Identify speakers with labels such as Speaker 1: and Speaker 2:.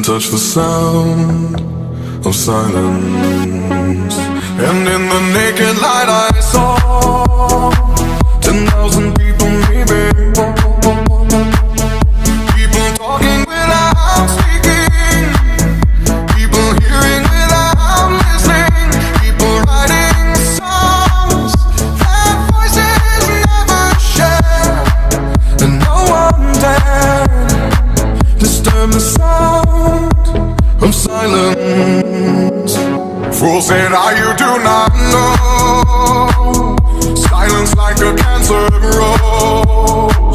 Speaker 1: touch the sound of silence. And in the naked light I saw 10,000 people maybe. People talking without speaking, people hearing without listening, people writing songs that voices never share. And no one dared disturb the sound of silence. Fool said, you do not know. Silence like a cancer grows.